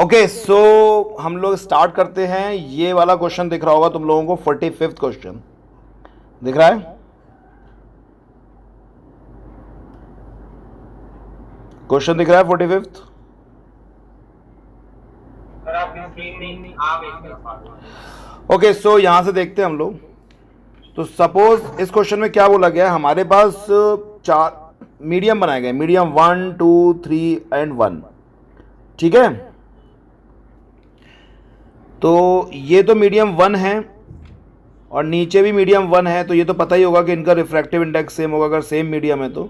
Okay so हम लोग start करते हैं। ये वाला क्वेश्चन दिख रहा होगा तुम लोगों को, 45th क्वेश्चन दिख रहा है। क्वेश्चन दिख रहा है 45th। ओके सो यहां से देखते हैं हम लोग। तो सपोज इस क्वेश्चन में क्या बोला गया है, हमारे पास चार मीडियम बनाए गए, मीडियम 1 2 3 एंड 1। ठीक है, तो ये तो मीडियम 1 है और नीचे भी मीडियम 1 है, तो ये तो पता ही होगा कि इनका रिफ्रैक्टिव इंडेक्स सेम होगा अगर सेम मीडियम है। तो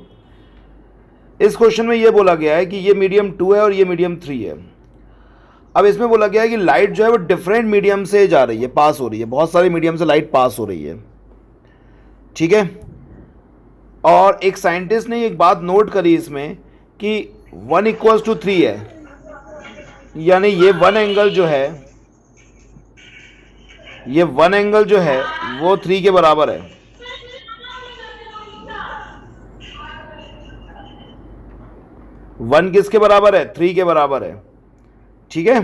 इस क्वेश्चन में ये बोला गया है कि ये मीडियम 2 है और ये मीडियम 3 है। अब इसमें बोला गया है कि लाइट जो है वो डिफरेंट मीडियम से जा रही है, पास हो रही है, बहुत सारे मीडियम से लाइट पास हो रही है। ठीक है, और एक साइंटिस्ट ने एक बात नोट करी इसमें कि 1 इक्वल्स टू 3 है, यानी ये 1 एंगल जो है, ये 1 एंगल जो है वो 3 के बराबर है। वन किसके बराबर है? 3 के बराबर है। ठीक है,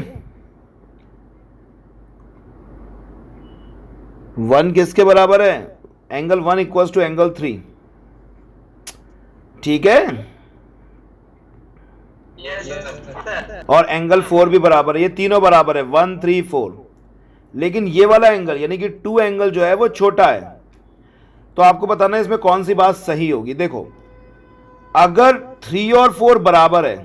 1 किसके बराबर है? Angle 1 equals to angle 3। ठीक है, और एंगल 4 भी बराबर है, ये तीनों बराबर है, 1 3 4। लेकिन ये वाला एंगल यानी कि 2 एंगल जो है वो छोटा है। तो आपको बताना है इसमें कौन सी बात सही होगी। देखो, अगर 3 और 4 बराबर है,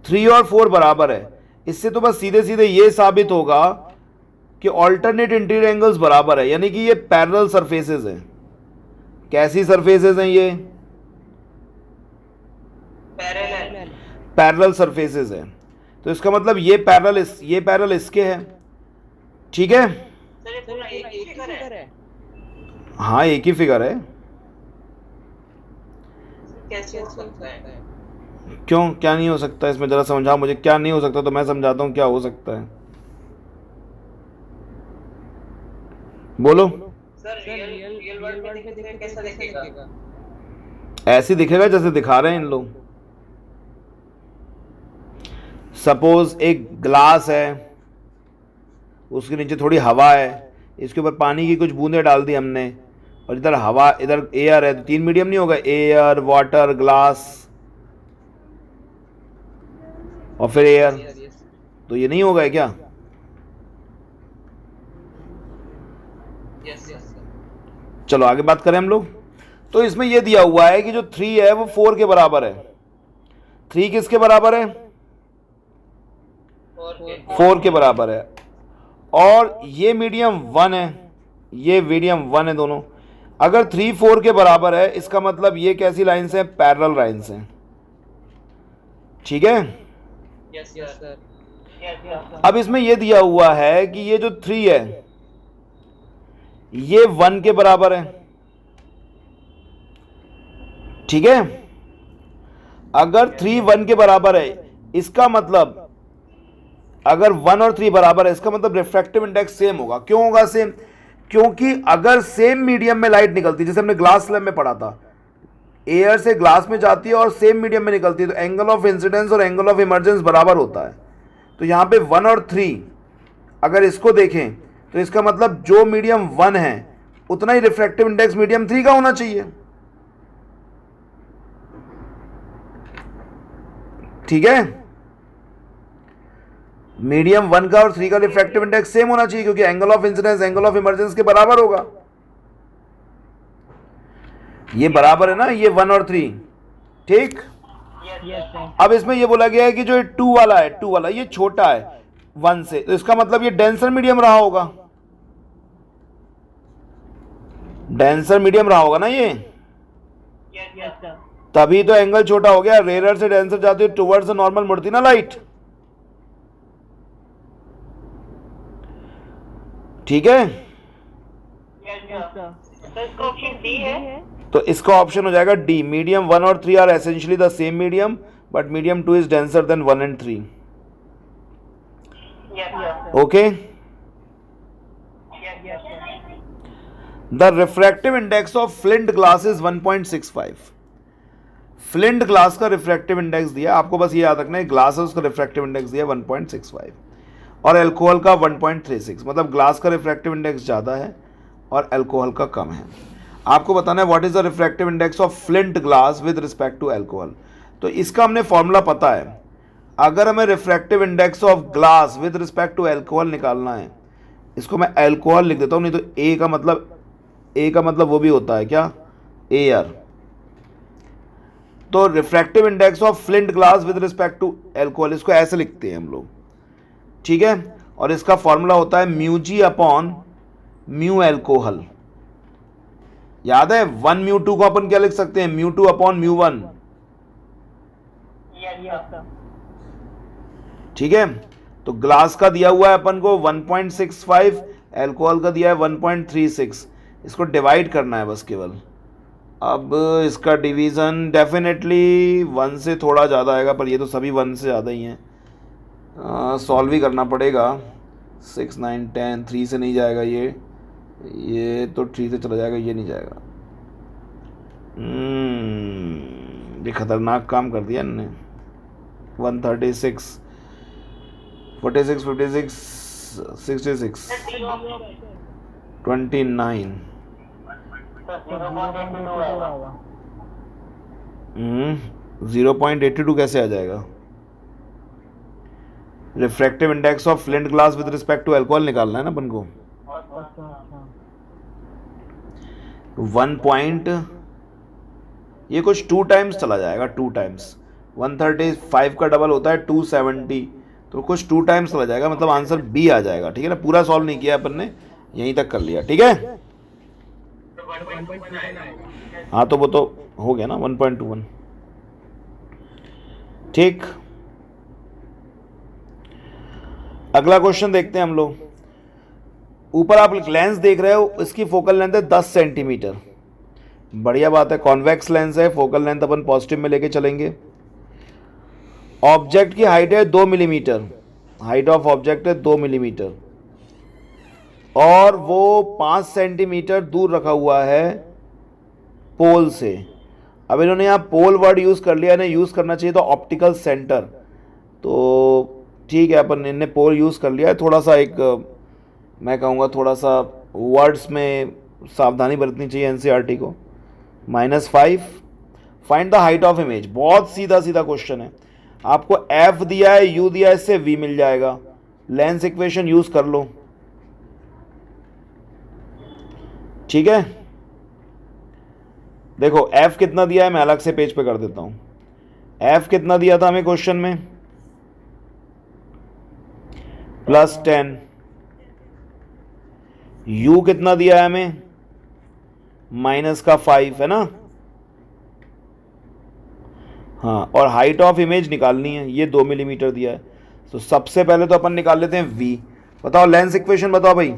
3 और 4 बराबर है, इससे तो बस सीधे सीधे ये साबित होगा कि ऑल्टरनेट इंटीरियर एंगल्स बराबर है, यानी कि ये पैरेलल सरफेसेस हैं। कैसी सरफेसेस हैं ये? पैरेलल सरफेसेस हैं। तो इसका मतलब ये पैरेलल इसके है। ठीक है, हाँ एक ही फिगर है। कैसे हो सकता है? क्यों, क्या नहीं हो सकता? इसमें जरा समझाओ मुझे, क्या नहीं हो सकता तो मैं समझाता हूं क्या हो सकता है। बोलो। सर रियल वर्ल्ड में देखते कैसा दिखेगा? ऐसे दिखेगा जैसे दिखा रहे हैं इन लोग। सपोज एक ग्लास है, उसके नीचे थोड़ी हवा है, इसके ऊपर पानी की कुछ बूंदें डाल दी हमने, और इधर हवा, इधर एयर है, तो 3 मीडियम नहीं होगा? एयर, वाटर, ग्लास और फिर एयर। तो ये नहीं होगा क्या? चलो आगे बात करें हम लोग। तो इसमें यह दिया हुआ है कि जो 3 है वो 4 के बराबर है। 3 किसके बराबर है? 4 के बराबर है। और ये मीडियम 1 है, ये मीडियम 1 है दोनों। अगर 3 4 के बराबर है, इसका मतलब ये कैसी लाइन से? पैरेलल लाइन से। ठीक है, यस सर। अब इसमें यह दिया हुआ है कि ये जो 3 है ये 1 के बराबर है। ठीक है, अगर 3 1 के बराबर है, इसका मतलब अगर 1 और 3 बराबर है, इसका मतलब रिफ्रैक्टिव इंडेक्स सेम होगा। क्यों होगा सेम? क्योंकि अगर सेम मीडियम में लाइट निकलती, जैसे हमने ग्लास स्लैब में पढ़ा था, एयर से ग्लास में जाती है और सेम मीडियम में निकलती है, तो एंगल ऑफ इंसिडेंस और एंगल ऑफ इमर्जेंस बराबर होता है। तो यहां पे 1 और 3 अगर इसको देखें तो इसका मतलब जो मीडियम 1 है उतना ही रिफ्रैक्टिव इंडेक्स मीडियम 3 का होना चाहिए। ठीक है, मीडियम 1 का और 3 का रिफ्रैक्टिव इंडेक्स सेम होना चाहिए, क्योंकि angle of incidence angle of emergence के बराबर होगा। ये बराबर है ना, ये 1 और 3। ठीक, अब इसमें ये बोला गया है कि जो 2 वाला है, 2 वाला ये छोटा है 1 से, तो इसका मतलब ये डेंसर मीडियम रहा होगा। डेंसर मीडियम रहा होगा ना ये, तभी तो एंगल छोटा हो गया। रेयर से डेंसर जाती है टुवर्ड्स नॉर्मल मुड़ती ना लाइट। ठीक है, तो इसका ऑप्शन हो जाएगा डी। मीडियम 1 और 3 are essentially the same medium, but medium 2 is denser than 1 and 3। Okay, the refractive index of flint glass is 1.65। Flint glass का रिफ्रैक्टिव इंडेक्स दिया, आपको बस ये याद रखना है, ग्लास है उसका रिफ्रैक्टिव इंडेक्स दिया 1.65 और अल्कोहल का 1.36, मतलब ग्लास का रिफ्रैक्टिव इंडेक्स ज़्यादा है और अल्कोहल का कम है। आपको बताना है what is the refractive index of flint glass with respect to alcohol. तो इसका हमने फॉर्मूला पता है। अगर हमें refractive index of glass with respect to alcohol निकालना है, इसको मैं अल्कोहल लिख देता हूँ, नहीं तो ए का मतलब वो भी होता है क्या, एयर। तो refractive index of flint glass with respect to alcohol, इसको ऐसे लिखते हैं हम लोग, ठीक है। और इसका फॉर्मूला होता है mu G upon mu alcohol. याद है 1 म्यू 2 को अपन क्या लिख सकते हैं, म्यू 2 अपॉन म्यू 1, ठीक है। तो ग्लास का दिया हुआ है अपन को 1.65, अल्कोहल का दिया है 1.36, इसको डिवाइड करना है बस केवल। अब इसका डिवीज़न डेफिनेटली 1 से थोड़ा ज़्यादा आएगा, पर ये तो सभी 1 से ज़्यादा ही हैं, सॉल्व ही करना पड़ेगा। 6 9 10, 3 से नहीं जाएगा ये तो 3 से चला जाएगा, ये नहीं जाएगा। ये खतरनाक काम कर दिया इन्होंने। 136, 46, 56, 66, 29, 0.82 कैसे आ जाएगा। Refractive index of flint glass with respect to alcohol निकालना है ना अपन को। ये कुछ 2 टाइम्स चला जाएगा, 2 टाइम्स 135 का डबल होता है 270, तो कुछ 2 टाइम्स चला जाएगा, मतलब आंसर बी आ जाएगा, ठीक है ना। पूरा सॉल्व नहीं किया अपन ने, यहीं तक कर लिया, ठीक है। हाँ तो वो तो हो गया ना 1.21, ठीक। अगला क्वेश्चन देखते हैं हम लोग। ऊपर आप लेंस देख रहे हो, इसकी फोकल लेंथ है 10 सेंटीमीटर, बढ़िया बात है, कॉन्वेक्स लेंस है, फोकल लेंथ अपन पॉजिटिव में लेके चलेंगे। ऑब्जेक्ट की हाइट है 2 मिलीमीटर, हाइट ऑफ ऑब्जेक्ट है 2 मिलीमीटर और वो 5 सेंटीमीटर दूर रखा हुआ है पोल से। अब इन्होंने यहाँ पोल वर्ड यूज़ कर लिया, इन्हें यूज़ करना चाहिए तो ऑप्टिकल सेंटर, तो ठीक है अपन इनने पोल यूज़ कर लिया है। थोड़ा सा एक मैं कहूँगा थोड़ा सा वर्ड्स में सावधानी बरतनी चाहिए एनसीईआरटी को। -5, find the height of image, बहुत सीधा सीधा क्वेश्चन है। आपको एफ दिया है, यू दिया है, इससे वी मिल जाएगा, लेंस इक्वेशन यूज़ कर लो, ठीक है। देखो एफ कितना दिया है, मैं अलग से पेज पे कर देता हूं। एफ कितना दिया था हमें क्वेश्चन में, +10। यू कितना दिया है हमें, -5 है ना। हाँ, और हाइट ऑफ इमेज निकालनी है, ये 2 मिलीमीटर दिया है। तो सबसे पहले तो अपन निकाल लेते हैं वी। बताओ लेंस इक्वेशन बताओ भाई।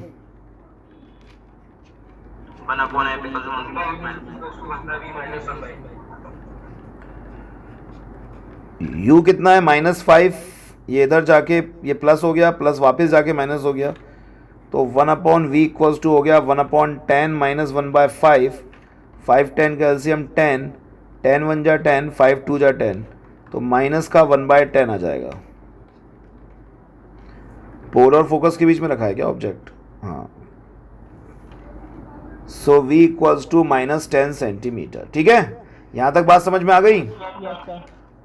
u कितना है, -5, ये इधर जाके ये प्लस हो गया, प्लस वापस जाके माइनस हो गया, तो 1/v इक्वल्स टू हो गया 1/10 -1/5, 5 10 का एलसीएम 10, 10 1 जा 10, 5 2 जा 10, तो माइनस का 1/10 आ जाएगा। पोल और फोकस के बीच में रखा है क्या ऑब्जेक्ट, हाँ। सो v इक्वल्स टू -10 सेंटीमीटर, ठीक है। यहां तक बात समझ में आ गई।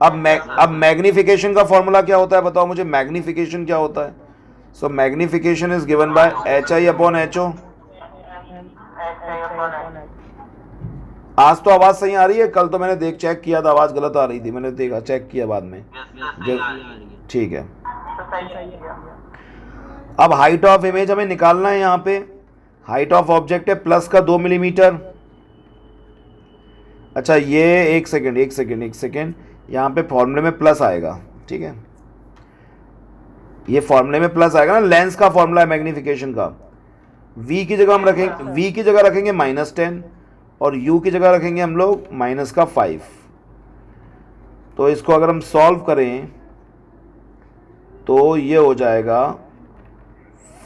अब मैग्निफिकेशन का फॉर्मूला क्या होता है बताओ मुझे, मैग्निफिकेशन क्या होता है। So magnification is given by HI/HO। आज तो आवाज सही आ रही है, कल तो मैंने चेक किया था आवाज गलत आ रही थी, मैंने देखा चेक किया बाद में, ठीक है। अब हाइट ऑफ इमेज हमें निकालना है, यहाँ पे हाइट ऑफ ऑब्जेक्ट है प्लस का 2 मिलीमीटर। अच्छा ये एक सेकेंड, यहाँ पे फॉर्मूले में प्लस आएगा, ठीक है। ये फॉर्मूले में प्लस आएगा ना, लेंस का फॉर्मूला है मैग्निफिकेशन का। v की जगह हम रखेंगे, v की जगह रखेंगे -10 और u की जगह रखेंगे हम लोग -5। तो इसको अगर हम सॉल्व करें तो ये हो जाएगा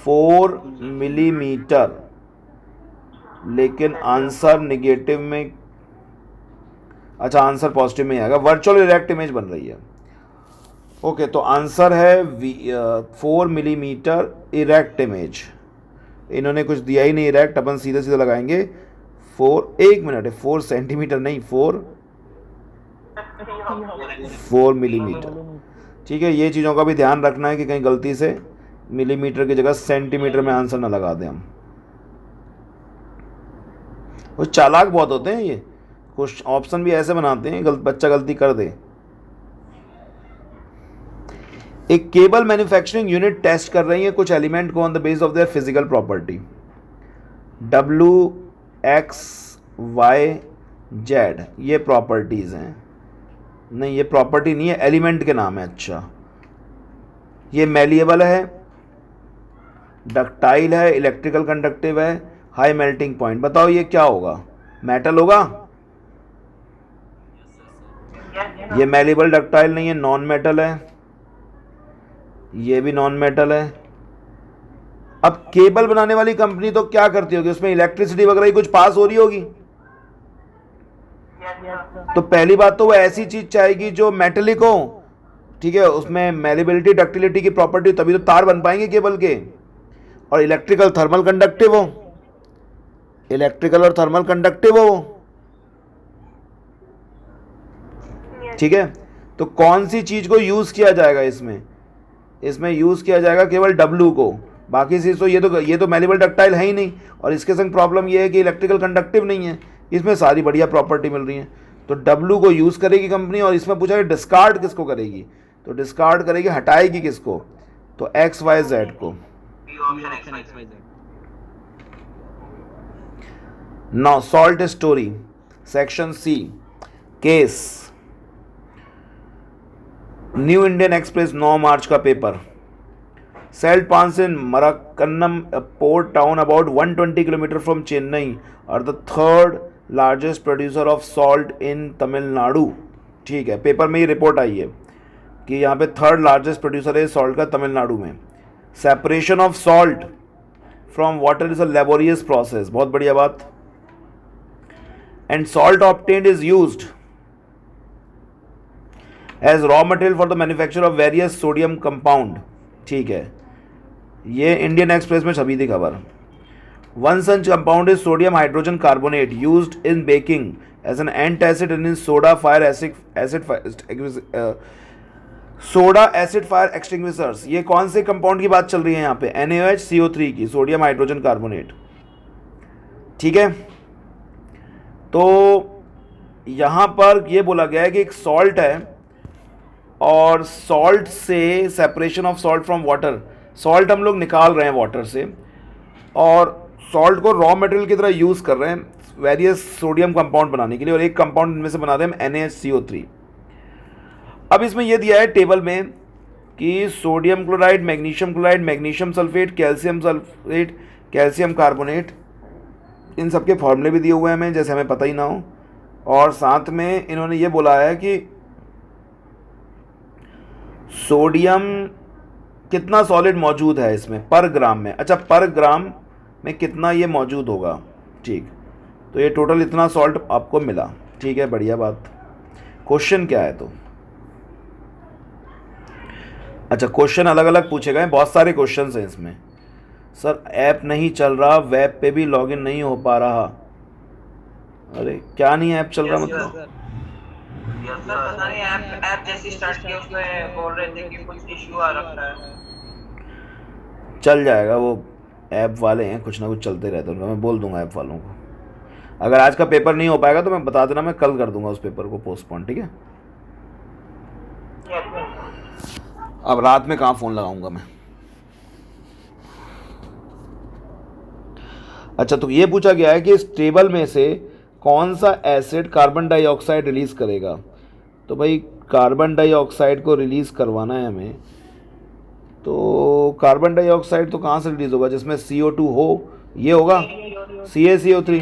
4 मिलीमीटर, लेकिन आंसर निगेटिव में अच्छा, आंसर पॉजिटिव में ही आएगा, वर्चुअल इरेक्ट इमेज बन रही है। ओके, तो आंसर है 4 मिलीमीटर इरेक्ट इमेज। इन्होंने कुछ दिया ही नहीं इरेक्ट, अपन सीधे सीधे लगाएंगे 4, 1 मिनट है, 4 सेंटीमीटर नहीं, 4 मिलीमीटर। ठीक है, ये चीज़ों का भी ध्यान रखना है कि कहीं गलती से मिलीमीटर की जगह सेंटीमीटर में आंसर ना लगा दें हम। वो चालाक बहुत होते हैं ये, कुछ ऑप्शन भी ऐसे बनाते हैं बच्चा गलती कर दे। एक केबल मैन्युफैक्चरिंग यूनिट टेस्ट कर रही है कुछ एलिमेंट को on the base of their physical property W, X, Y, Z, ये प्रॉपर्टीज़ हैं। नहीं, ये प्रॉपर्टी नहीं है, एलिमेंट के नाम है। अच्छा, ये मेलिएबल है, डक्टाइल है, इलेक्ट्रिकल कंडक्टिव है, हाई मेल्टिंग पॉइंट। बताओ ये क्या होगा? मेटल होगा? ये मेलिएबल डक्टाइल नहीं है, नॉन मेटल है। ये भी नॉन मेटल है। अब केबल बनाने वाली कंपनी तो क्या करती होगी, उसमें इलेक्ट्रिसिटी वगैरह ही कुछ पास हो रही होगी। तो पहली बात तो वो ऐसी चीज चाहेगी जो मेटेलिक हो, ठीक है, उसमें मेलिबिलिटी डक्टिलिटी की प्रॉपर्टी, तभी तो तार बन पाएंगे केबल के। और इलेक्ट्रिकल थर्मल कंडक्टिव हो, इलेक्ट्रिकल और थर्मल कंडक्टिव हो, ठीक है। तो कौन सी चीज को यूज किया जाएगा इसमें? इसमें यूज किया जाएगा केवल W को, बाकी चीज तो ये तो मेलिबल डक्टाइल है ही नहीं, और इसके संग प्रॉब्लम ये है कि इलेक्ट्रिकल कंडक्टिव नहीं है। इसमें सारी बढ़िया प्रॉपर्टी मिल रही है, तो W को यूज करेगी कंपनी। और इसमें पूछा कि डिस्कार्ड किसको करेगी, तो डिस्कार्ड करेगी, हटाएगी किसको, तो XYZ को। Now salt story, section C, case new Indian express 9 March का पेपर। Salt pans in Marakkanam, port town about 120 kilometre from Chennai, और the third largest producer of salt in Tamil Nadu. ठीक है, पेपर में ये रिपोर्ट आई है कि यहाँ पे थर्ड लार्जेस्ट प्रोड्यूसर है सॉल्ट का तमिलनाडु में। Separation of salt from water is a laborious process, बहुत बढ़िया बात। And salt obtained is used as raw material for the manufacture of various sodium compound. ठीक है, ये इंडियन एक्सप्रेस में छपी थी खबर। One such compound is sodium hydrogen carbonate used in baking as an antacid in soda acid fire extinguishers. ये कौन से कंपाउंड की बात चल रही है यहाँ पे? NaOH CO3 की, सोडियम हाइड्रोजन कार्बोनेट। ठीक है, तो यहाँ पर ये बोला गया है कि एक सॉल्ट है, और सॉल्ट से separation of salt from water, salt हम लोग निकाल रहे हैं वाटर से, और सॉल्ट को रॉ मटेरियल की तरह यूज़ कर रहे हैं वेरियस सोडियम कंपाउंड बनाने के लिए, और एक कंपाउंड इनमें से बना रहे हैं NaHCO3। अब इसमें यह दिया है टेबल में कि sodium chloride, magnesium sulphate, calcium sulphate, calcium carbonate, इन सब के फॉर्मूले भी दिए हुए हैं हमें, जैसे हमें पता ही ना हो। और साथ में इन्होंने ये बोला है कि सोडियम कितना सॉलिड मौजूद है इसमें पर ग्राम में। अच्छा, पर ग्राम में कितना ये मौजूद होगा। ठीक, तो ये टोटल इतना सॉल्ट आपको मिला। ठीक है, बढ़िया बात। क्वेश्चन क्या है तो? अच्छा, क्वेश्चन अलग अलग पूछे गए, बहुत सारे क्वेश्चन हैं इसमें। सर ऐप नहीं चल रहा, वेब पे भी लॉगिन नहीं हो पा रहा। अरे क्या नहीं ऐप चल रहा मतलब? पता नहीं, ऐप जैसे स्टार्ट किया उसमें बोल रहे थे कि कुछ इशू आ रखा है। चल जाएगा, वो ऐप वाले हैं, कुछ ना कुछ चलते रहते हैं उनका, मैं बोल दूंगा ऐप वालों को। अगर आज का पेपर नहीं हो पाएगा तो मैं बता देना, मैं कल कर दूंगा उस पेपर को पोस्टपोन। ठीक है, अब रात में कहाँ फ़ोन लगाऊंगा मैं। अच्छा, तो ये पूछा गया है कि इस टेबल में से कौन सा एसिड कार्बन डाइऑक्साइड रिलीज करेगा। तो भाई कार्बन डाइऑक्साइड को रिलीज़ करवाना है हमें, तो कार्बन डाइऑक्साइड तो कहाँ से रिलीज़ होगा? जिसमें CO2 हो, ये होगा CaCO3।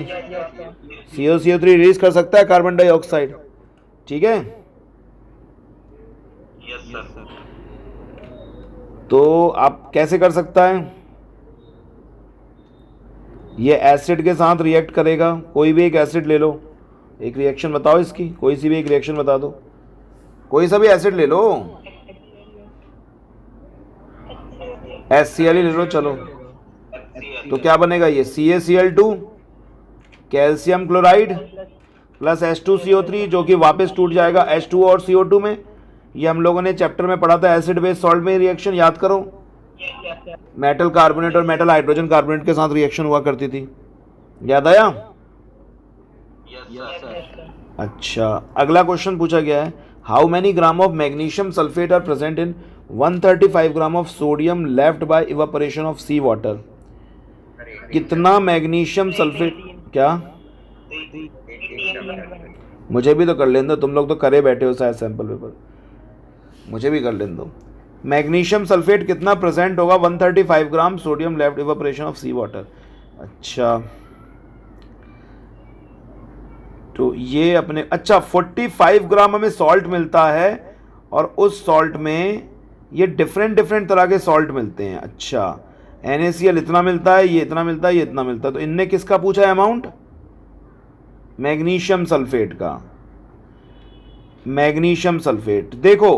CO3 रिलीज कर सकता है कार्बन डाइऑक्साइड। ठीक है, यस सर। तो आप कैसे कर सकता है? ये एसिड के साथ रिएक्ट करेगा, कोई भी एक एसिड ले लो, एक रिएक्शन बताओ इसकी, कोई सी भी एक रिएक्शन बता दो, कोई सा भी एसिड ले लो, HCl ही ले लो चलो। तो क्या बनेगा ये CaCl2 calcium chloride plus H2CO3 जो कि वापस टूट जाएगा H2 और CO2 में। ये हम लोगों ने चैप्टर में पढ़ा था एसिड बेस सॉल्ट में रिएक्शन, याद करो। मेटल कार्बोनेट और मेटल हाइड्रोजन कार्बोनेट के साथ रिएक्शन हुआ करती थी, याद आया? अच्छा, अगला क्वेश्चन पूछा गया है, how many gram of magnesium sulphate are present in 135 gram of sodium left by evaporation of sea water. कितना मैग्नीशियम सल्फेट, क्या? मुझे भी तो कर लेने दो, तुम लोग तो करे बैठे हो शायद सैंपल पेपर, मुझे भी कर लेने दो। मैग्नीशियम सल्फेट कितना प्रेजेंट होगा 135 gram sodium left evaporation of sea water. अच्छा तो ये अपने, अच्छा 45 ग्राम हमें सॉल्ट मिलता है और उस सॉल्ट में ये डिफरेंट तरह के सॉल्ट मिलते हैं। अच्छा NaCl इतना मिलता है, ये इतना मिलता है, ये इतना मिलता है। तो इनने किसका पूछा है अमाउंट? मैग्नीशियम सल्फेट का। मैग्नीशियम सल्फेट देखो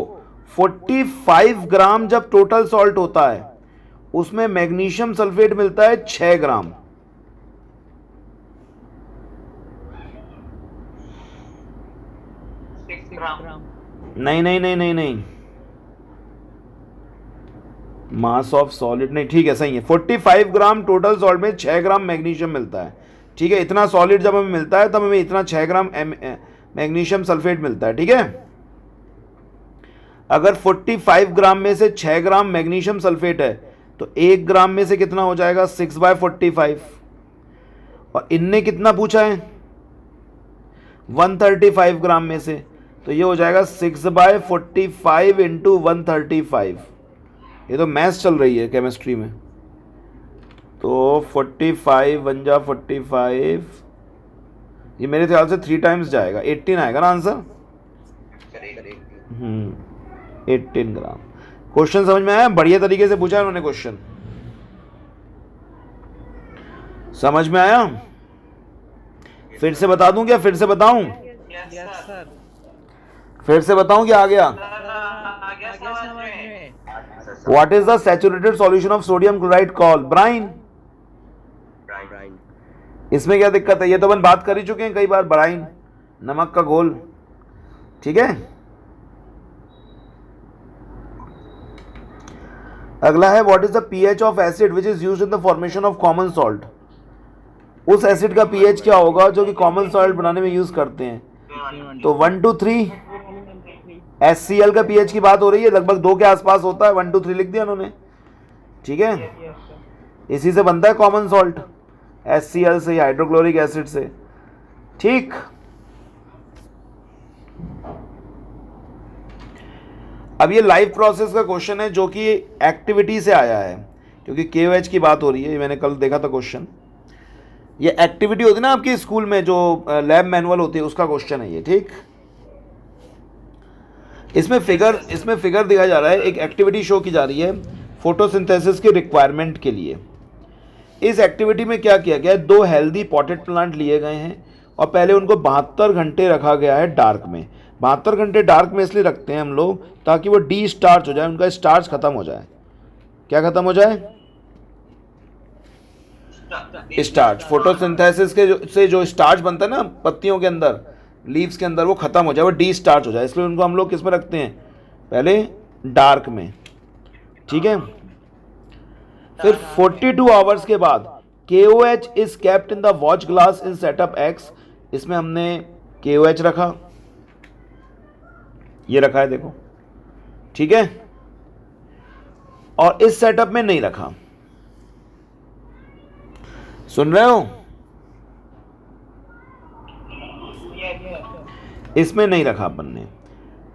45 ग्राम जब टोटल सॉल्ट होता है उसमें मैग्नीशियम सल्फेट मिलता है 6 ग्राम। नहीं, मास ऑफ सॉलिड नहीं, ठीक है सही है। 45 ग्राम टोटल सॉल्ट में 6 ग्राम मैग्नीशियम मिलता है, ठीक है। इतना सॉलिड जब हमें मिलता है तब हमें इतना 6 ग्राम मैग्नीशियम सल्फेट मिलता है, ठीक है। अगर 45 ग्राम में से 6 ग्राम मैग्नीशियम सल्फेट है तो 1 ग्राम में से कितना हो जाएगा 6/45। और इनने कितना पूछा है 135 ग्राम में से, तो ये हो जाएगा 6/45 इंटू 135। ये तो मैथ्स चल रही है केमिस्ट्री में। तो 45 1 जा 45, ये मेरे ख्याल से 3 टाइम्स जाएगा, 18 आएगा ना आंसर। 18 ग्राम। क्वेश्चन समझ में आया? बढ़िया तरीके से पूछा है उन्होंने क्वेश्चन, समझ में आया? फिर से बता दूं क्या? फिर से बताऊं? फिर से बताऊं क्या? आ गया? What is the saturated solution of sodium chloride called? Brine. इसमें क्या दिक्कत है? ये तो अपन बात कर ही चुके हैं कई बार, ब्राइन नमक का घोल, ठीक है। अगला है what is the pH of acid which is used in the formation of common salt. उस एसिड का pH क्या होगा जो कि कॉमन सॉल्ट बनाने में यूज करते हैं? तो 1 to 3। HCl का pH की बात हो रही है, लगभग 2 के आसपास होता है, 1 to 3 लिख दिया उन्होंने, ठीक है। इसी से बनता है कॉमन सॉल्ट, HCl से, हाइड्रोक्लोरिक एसिड से, ठीक। अब ये लाइव प्रोसेस का क्वेश्चन है जो कि एक्टिविटी से आया है, क्योंकि KOH की बात हो रही है। ये मैंने कल देखा था क्वेश्चन, ये एक्टिविटी होती है ना आपके स्कूल में जो लैब मैनुअल होती है, उसका क्वेश्चन है ये, ठीक। इसमें फिगर दिखाया जा रहा है, एक एक्टिविटी शो की जा रही है फोटोसिंथेसिस की रिक्वायरमेंट के लिए। इस एक्टिविटी में क्या किया गया है, 2 हेल्दी पॉटेड प्लांट लिए गए हैं और पहले उनको 72 घंटे रखा गया है डार्क में। 72 घंटे डार्क में इसलिए रखते हैं हम लोग ताकि वो डी स्टार्च हो जाए, उनका स्टार्च खत्म हो जाए। क्या खत्म हो जाए? स्टार्च। फोटोसिंथेसिस के से जो स्टार्च बनता है ना पत्तियों के अंदर, लीव्स के अंदर, वो खत्म हो जाए, वो डी स्टार्च हो जाए, इसलिए उनको हम लोग किस में रखते हैं? पहले डार्क में, ठीक है। फिर 42 आवर्स के बाद KOH is kept in the watch glass in setup X। इसमें हमने KOH रखा, ये रखा है देखो, ठीक है। और इस सेटअप में नहीं रखा, सुन रहे हो? इसमें नहीं रखा अपन ने।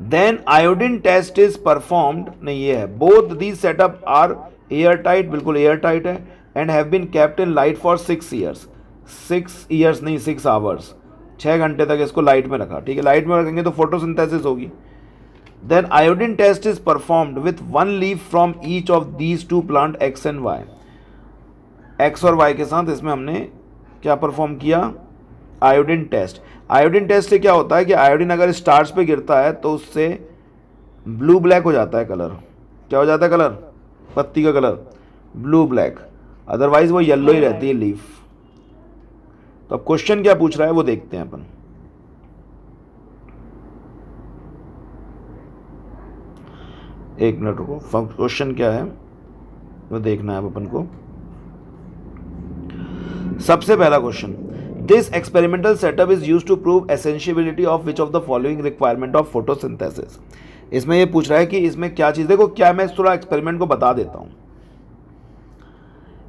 Then iodine test is performed, नहीं ये है, both these setup are air tight, बिल्कुल एयर टाइट है, and have been kept in light for 6 years. 6 years नहीं, 6 आवर्स, 6 घंटे तक इसको लाइट में रखा, ठीक है। लाइट में रखेंगे तो फोटोसिंथेसिस होगी। Then iodine test is performed with 1 leaf from each of these 2 plant X and Y। X और Y के साथ इसमें हमने क्या परफॉर्म किया? Iodine test. आयोडीन टेस्ट से क्या होता है कि आयोडीन अगर स्टार्च पे गिरता है तो उससे ब्लू ब्लैक हो जाता है कलर। क्या हो जाता है कलर? पत्ती का कलर ब्लू ब्लैक, अदरवाइज वो येलो ही रहती है लीफ। तो अब क्वेश्चन क्या पूछ रहा है वो देखते हैं अपन। एक मिनट रुको, क्वेश्चन क्या है वो देखना है अब अपन को। सबसे पहला question, this experimental setup is used to prove essentiality of which of the following requirement of photosynthesis. इसमें ये पूछ रहा है कि इसमें क्या चीज, देखो क्या मैं थोड़ा एक्सपेरिमेंट को बता देता हूं।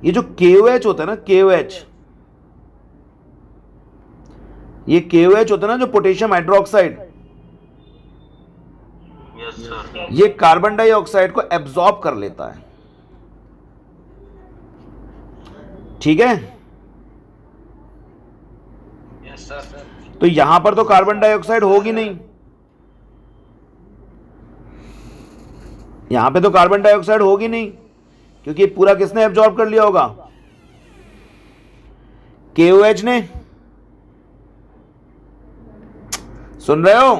ये जो KOH होता है ना, KOH, ये KOH होता है ना जो पोटेशियम हाइड्रोक्साइड, ये कार्बन डाइऑक्साइड को एब्जॉर्ब कर लेता है। ठीक है, तो यहां पर तो कार्बन डाइऑक्साइड होगी नहीं, यहां पे तो कार्बन डाइऑक्साइड होगी नहीं, क्योंकि पूरा किसने एब्जॉर्ब कर लिया होगा? KOH ने। सुन रहे हो?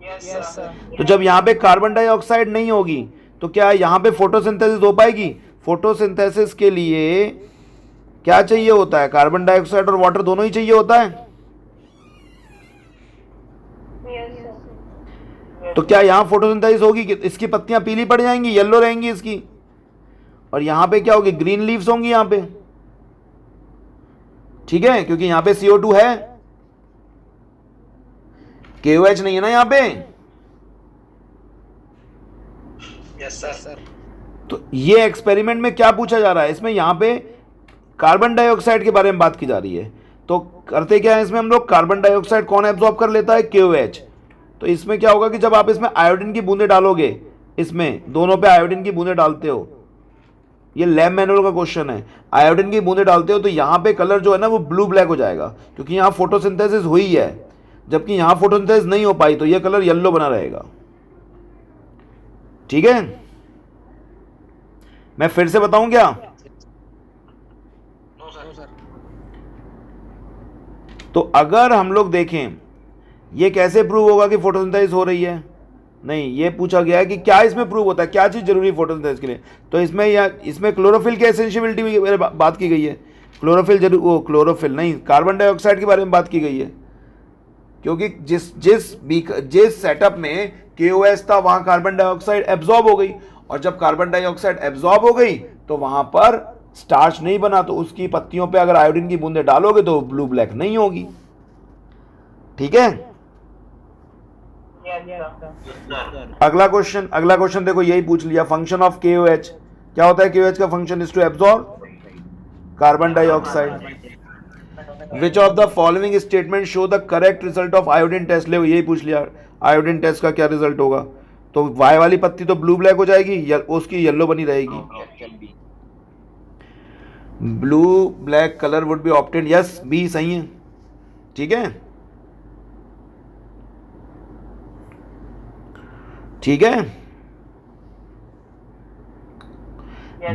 Yes sir. तो जब यहां पे कार्बन डाइऑक्साइड नहीं होगी तो क्या यहां पे फोटोसिंथेसिस हो पाएगी? फोटोसिंथेसिस के लिए क्या चाहिए होता है? कार्बन डाइऑक्साइड और वाटर दोनों ही चाहिए होता है। तो क्या यहां फोटोसिंथेसिस होगी कि इसकी पत्तियां पीली पड़ जाएंगी, येलो रहेंगी इसकी, और यहां पे क्या होगी? ग्रीन लीव्स होंगी यहां पे। ठीक है, क्योंकि यहां पे CO2 है, KOH नहीं है ना यहां पे। Yes sir. तो ये एक्सपेरिमेंट में क्या पूछा जा रहा है? इसमें यहां पे कार्बन डाइऑक्साइड के बारे में बात की जा रही है। तो करते क्या है इसमें हम लोग, कार्बन डाइऑक्साइड कौन एब्जॉर्ब कर लेता है? KOH। तो इसमें क्या होगा कि जब आप इसमें आयोडीन की बूंदें डालोगे, इसमें दोनों पे आयोडीन की बूंदें डालते हो, ये लैब मैनुअल का क्वेश्चन है, आयोडीन की बूंदें डालते हो तो यहां पे कलर जो है ना वो ब्लू ब्लैक हो जाएगा, क्योंकि यहां फोटोसिंथेसिस हुई है, जबकि यहां फोटोसिंथेसिस नहीं हो पाई तो ये कलर येलो बना रहेगा। ठीक है, मैं फिर से बताऊं क्या? तो अगर हम लोग देखें ये कैसे प्रूव होगा कि फोटोसिंथेसिस हो रही है? नहीं, ये पूछा गया है कि क्या इसमें प्रूव होता है, क्या चीज जरूरी है फोटोसिंथेसिस के लिए। तो इसमें या इसमें क्लोरोफिल की एसेंशियबिलिटी की बात की गई है। क्लोरोफिल जरूर, वो क्लोरोफिल नहीं, कार्बन डाइऑक्साइड के बारे में बात की गई है, क्योंकि जिस सेटअप में KOH था वहां कार्बन डाइऑक्साइड एब्जॉर्ब हो गई, और जब कार्बन डाइऑक्साइड एब्जॉर्ब हो गई तो वहां पर स्टार्च नहीं बना, तो उसकी पत्तियों पे अगर आयोडीन की बूंदें डालोगे तो ब्लू ब्लैक नहीं होगी। ठीक है, अगला क्वेश्चन देखो, यही पूछ लिया, फंक्शन ऑफ KOH क्या होता है? KOH का function is to absorb carbon dioxide. Which of the following statement show the correct result of iodine test? ले यही पूछ लिया, आयोडीन टेस्ट का क्या रिजल्ट होगा? तो Y वाली पत्ती तो ब्लू ब्लैक हो जाएगी, उसकी येलो बनी रहेगी। Blue black colour would be obtained, yes B सही है। ठीक है, ठीक है,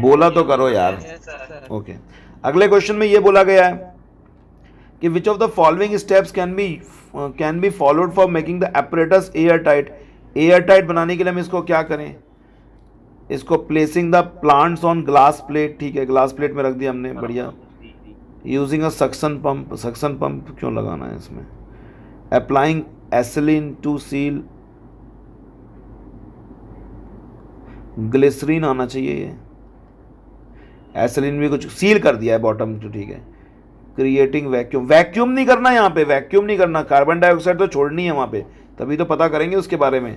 बोला तो करो यार। ओके, अगले क्वेश्चन में ये बोला गया है कि विच of the following steps can be followed for making the apparatus air tight. Air tight बनाने के लिए हम इसको क्या करें? इसको placing the plants on glass plate. ठीक है, ग्लास प्लेट में रख दिया हमने, बढ़िया। Using a suction pump, suction pump क्यों लगाना है इसमें? अप्लाइंग एसिलिन टू सील, ग्लिसरीन आना चाहिए, ये एसिलिन भी कुछ सील कर दिया है बॉटम तो। ठीक है, क्रिएटिंग वैक्यूम, वैक्यूम नहीं करना यहाँ पे, वैक्यूम नहीं करना, कार्बन डाइऑक्साइड तो छोड़नी है वहाँ पे, तभी तो पता करेंगे उसके बारे में।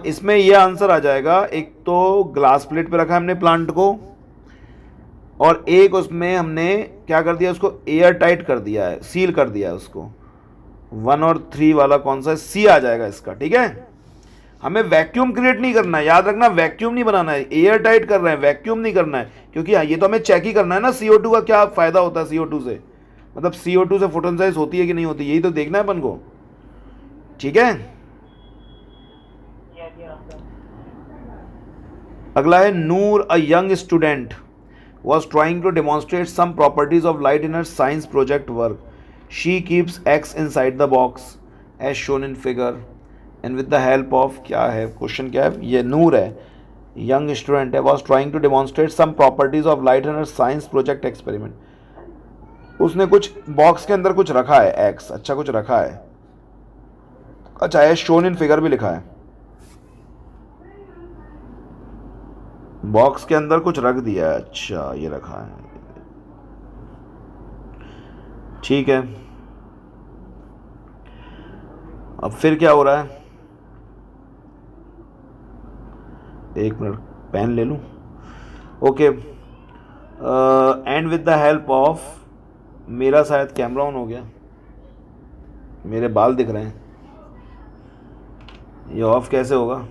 इसमें ये आंसर आ जाएगा, एक तो ग्लास प्लेट पे रखा है हमने प्लांट को, और एक उसमें हमने क्या कर दिया, उसको एयर टाइट कर दिया है, सील कर दिया है उसको। 1 और 3 वाला कौन सा है? C आ जाएगा इसका। ठीक है, हमें वैक्यूम क्रिएट नहीं करना है, याद रखना, वैक्यूम नहीं बनाना है, एयर टाइट कर रहे हैं, वैक्यूम नहीं करना है, क्योंकि ये तो हमें चेक ही करना है ना CO2 का क्या फायदा होता है। CO2 से मतलब CO2 से फोटोसिंथेसिस होती है कि नहीं होती, यही तो देखना है अपन को। ठीक है, अगला है Noor, a young student was trying to demonstrate some properties of light in her science project work। She keeps X inside the box as shown in figure and with the help of, क्या है question, क्या है, ये नूर है, young student है, was trying to demonstrate some properties of light in science project experiment. उसने कुछ box के अंदर कुछ रखा है, एक्स, अच्छा कुछ रखा है, अच्छा एज शोन इन फिगर भी लिखा है, बॉक्स के अंदर कुछ रख दिया है, अच्छा ये रखा है, ठीक है। अब फिर क्या हो रहा है, एक मिनट पेन ले लूं, okay. And with the help of, मेरा शायद कैमरा ऑन हो गया, मेरे बाल दिख रहे हैं, ये ऑफ कैसे होगा,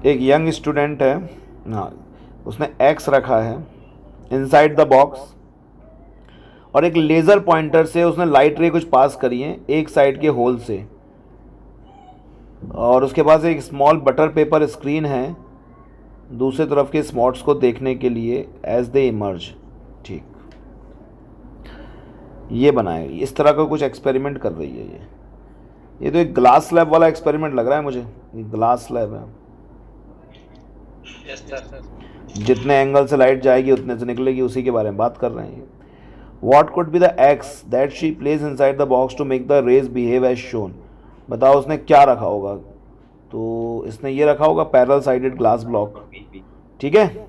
एक यंग स्टूडेंट है, हाँ, उसने एक्स रखा है इनसाइड द बॉक्स और एक लेज़र पॉइंटर से उसने लाइट रे कुछ पास करी है एक साइड के होल से, और उसके पास एक स्मॉल बटर पेपर स्क्रीन है दूसरे तरफ के स्पॉट्स को देखने के लिए एज दे इमर्ज, ठीक, ये बनाए, इस तरह का कुछ एक्सपेरिमेंट कर रही है ये तो एक ग्लास स्लैब वाला एक्सपेरिमेंट लग रहा है मुझे, ये ग्लास स्लैब है, जितने एंगल से लाइट जाएगी उतने से निकलेगी, उसी के बारे में बात कर रहे हैं। What could be the X that she placed inside the box to make the rays behave as shown? बताओ उसने क्या रखा होगा, तो इसने ये रखा होगा पैरेलल साइडेड ग्लास ब्लॉक, ठीक है,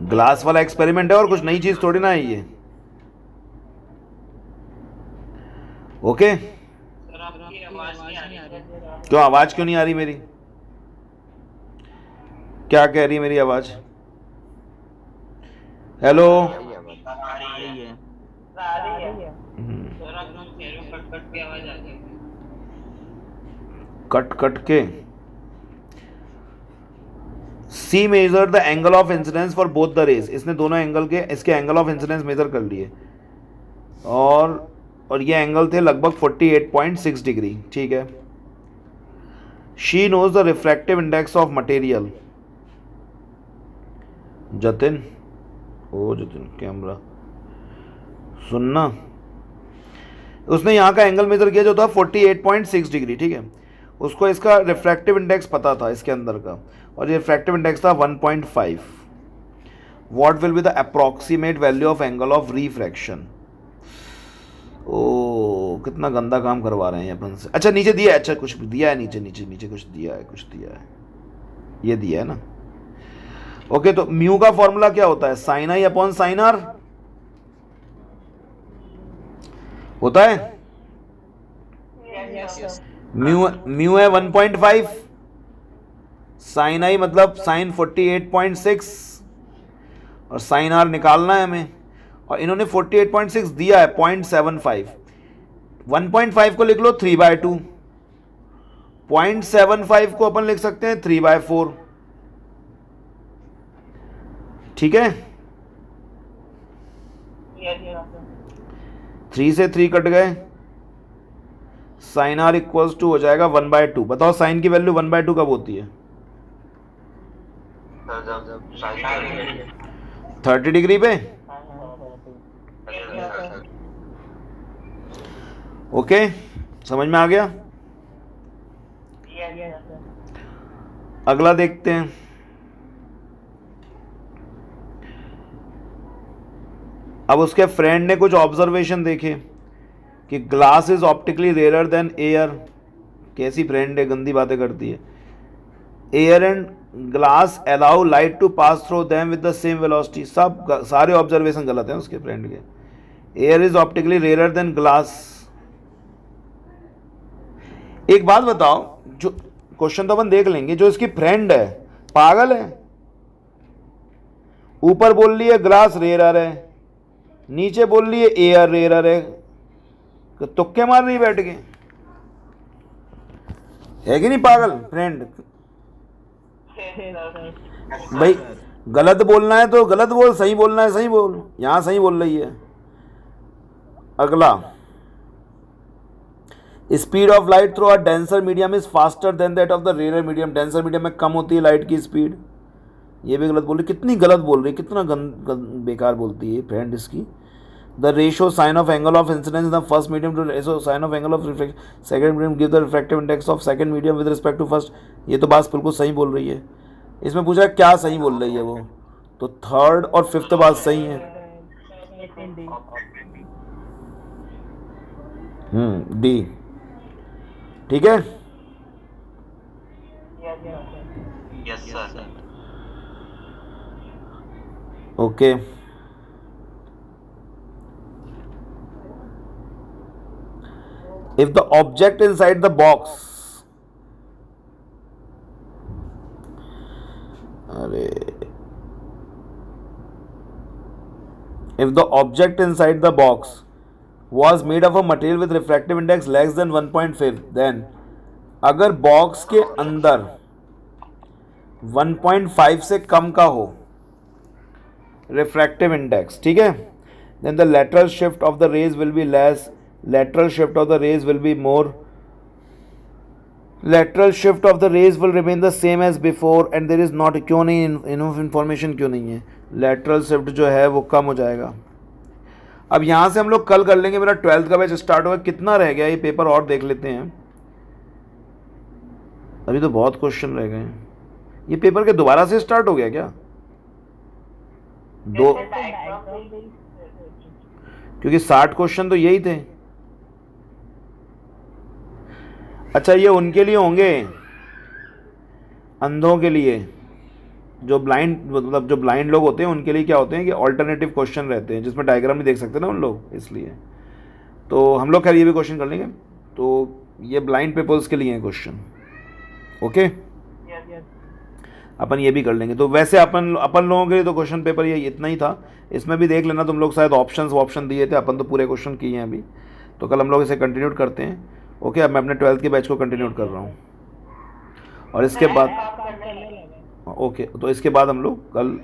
ग्लास वाला एक्सपेरिमेंट है और कुछ नई चीज थोड़ी ना है ये, ओके। सर आपकी आवाज नहीं आ रही, क्यों आवाज क्यों नहीं आ रही मेरी, क्या कह रही है मेरी आवाज, हेलो, आ रही है सर, आप कह रहे हो कट कट के आवाज आ रही है, कट कट के, she measured the angle of incidence for both the rays, इसने दोनों एंगल के, इसके एंगल ऑफ इंसिडेंस मेजर कर लिए और ये एंगल थे लगभग 48.6 डिग्री, ठीक है। She knows the refractive index of material, Jatin, ओ जतिन कैमरा सुनना, उसने यहाँ का एंगल मेजर किया जो था 48.6 डिग्री, ठीक है, उसको इसका रिफ्रैक्टिव इंडेक्स पता था इसके अंदर का, और ये रिफ्रैक्टिव इंडेक्स था 1.5। What will be the approximate value of angle of refraction, ओ कितना गंदा काम करवा रहे हैं अपन से, अच्छा नीचे दिया है, अच्छा कुछ दिया है नीचे नीचे नीचे कुछ दिया है, कुछ दिया है, ये दिया है ना, ओके। तो म्यू का फॉर्मूला क्या होता है, sine i upon sine r होता है, म्यू है 1.5, साइन आई मतलब साइन 48.6 और साइन आर निकालना है हमें, और इन्होंने 48.6 दिया है 0.75, 1.5 को लिख लो 3/2, 0.75 को अपन लिख सकते हैं 3/4, ठीक है, 3 से 3 कट गए, साइन आर इक्वल्स टू हो जाएगा 1/2। बताओ साइन की वैल्यू 1/2 कब होती है, 30 डिग्री पे, ओके, समझ में आ गया। अगला देखते हैं, अब उसके फ्रेंड ने कुछ ऑब्जर्वेशन देखे कि glass is optically rare than air, कैसी फ्रेंड है, गंदी बातें करती है, air and glass allow light to pass through them with the same velocity, सब सारे ऑब्जर्वेशन गलत हैं उसके फ्रेंड के, air is optically rare than glass. एक बात बताओ, जो क्वेश्चन तो अपन देख लेंगे, जो इसकी फ्रेंड है पागल है, ऊपर बोल रही है ग्लास रेयर है, नीचे बोल रही है एयर रेयर है, तुक्के मार रही बैठ के, है कि नहीं पागल फ्रेंड, भाई गलत बोलना है तो गलत बोल, सही बोलना है सही बोल, यहां सही बोल रही है। अगला, speed of light through a denser medium is faster than that of the rare medium. Denser medium में कम होती है लाइट की स्पीड। ये भी गलत बोल रही, कितनी गलत बोल रही, कितना बेकार बोलती है फ्रेंड इसकी। The ratio sine of angle of incidence the first medium to ratio sine of angle of reflection second medium give the refractive index of second medium with respect to first. ये तो बात बिल्कुल सही बोल रही है। इसमें पूछा क्या सही बोल रही है वो, तो थर्ड और फिफ्थ बात सही है। डी, ठीक है। Yes sir. Okay, if the object inside the box, if the object inside the box was made of a material with refractive index less than 1.5, then अगर बॉक्स के अंदर 1.5 से कम का हो रिफ्रैक्टिव इंडेक्स, ठीक है, then the lateral shift of the rays will be less, lateral shift of the rays will be more, lateral shift of the rays will remain the same as before and there is not, क्यों नहीं enough information, क्यों नहीं है, lateral shift जो है वो कम हो जाएगा। अब यहाँ से हम लोग कल कर लेंगे, मेरा 12th का बैच स्टार्ट होगा, कितना रह गया ये पेपर और देख लेते हैं। अभी तो बहुत क्वेश्चन रह गए हैं। ये पेपर के दोबारा से स्टार्ट हो गया क्या? दो, क्योंकि 60 क्वेश्चन तो यही थे। अच्छा, ये उनके लिए होंगे अंधों के लिए, जो ब्लाइंड, मतलब जो ब्लाइंड लोग होते हैं उनके लिए क्या होते हैं कि ऑल्टरनेटिव क्वेश्चन रहते हैं जिसमें डायग्राम नहीं देख सकते ना उन लोग, इसलिए तो हम लोग खैर ये भी क्वेश्चन कर लेंगे। तो ये ब्लाइंड पीपल्स के लिए हैं क्वेश्चन, ओके, अपन ये भी कर लेंगे। तो वैसे अपन लोगों के लिए तो क्वेश्चन पेपर ये इतना ही था। इसमें भी देख लेना तुम लोग, शायद ऑप्शन दिए थे, अपन तो पूरे क्वेश्चन किए हैं अभी। तो कल हम लोग इसे कंटिन्यू करते हैं, ओके। अब मैं अपने 12th के बैच को कंटिन्यू कर रहा हूँ और इसके बाद, ओके, तो इसके बाद हम लोग कल